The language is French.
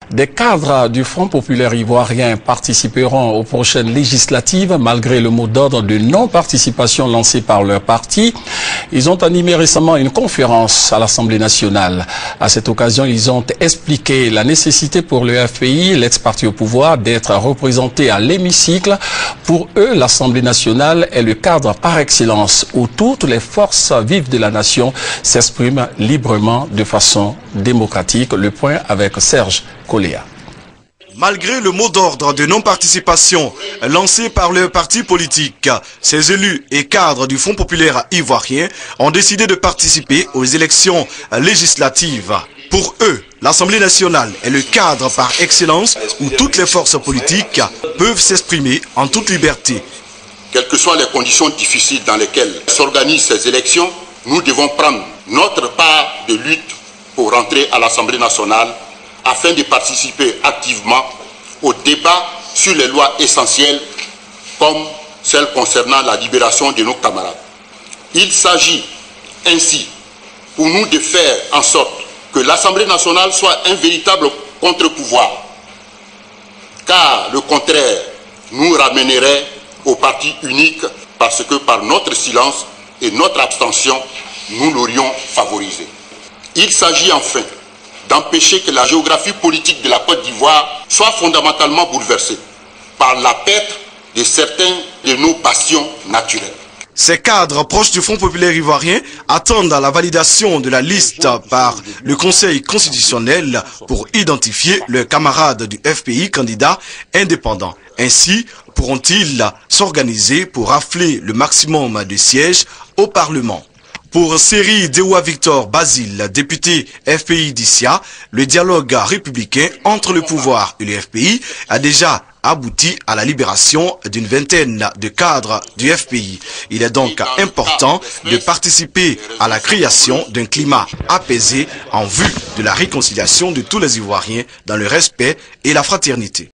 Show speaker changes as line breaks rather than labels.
Des cadres du Front populaire ivoirien participeront aux prochaines législatives malgré le mot d'ordre de non-participation lancé par leur parti. Ils ont animé récemment une conférence à l'Assemblée nationale. À cette occasion, ils ont expliqué la nécessité pour le FPI, l'ex-parti au pouvoir, d'être représenté à l'hémicycle. Pour eux, l'Assemblée nationale est le cadre par excellence où toutes les forces vives de la nation s'expriment librement de façon démocratique. Le point avec Serge Coléa.
Malgré le mot d'ordre de non-participation lancé par le parti politique, ces élus et cadres du Front populaire ivoirien ont décidé de participer aux élections législatives. Pour eux, l'Assemblée nationale est le cadre par excellence où toutes les forces politiques peuvent s'exprimer en toute liberté.
Quelles que soient les conditions difficiles dans lesquelles s'organisent ces élections, nous devons prendre notre part de lutte pour rentrer à l'Assemblée nationale afin de participer activement au débat sur les lois essentielles comme celles concernant la libération de nos camarades. Il s'agit ainsi pour nous de faire en sorte que l'Assemblée nationale soit un véritable contre-pouvoir, car le contraire nous ramènerait au parti unique parce que par notre silence et notre abstention, nous l'aurions favorisé. Il s'agit enfin d'empêcher que la géographie politique de la Côte d'Ivoire soit fondamentalement bouleversée par la perte de certains de nos bastions naturels.
Ces cadres proches du Front populaire ivoirien attendent la validation de la liste par le Conseil constitutionnel pour identifier leurs camarades du FPI candidats indépendants. Ainsi pourront-ils s'organiser pour rafler le maximum de sièges au Parlement. Pour Seri Dewa Victor Basile, député FPI d'Issia, le dialogue républicain entre le pouvoir et le FPI a déjà abouti à la libération d'une vingtaine de cadres du FPI. Il est donc important de participer à la création d'un climat apaisé en vue de la réconciliation de tous les Ivoiriens dans le respect et la fraternité.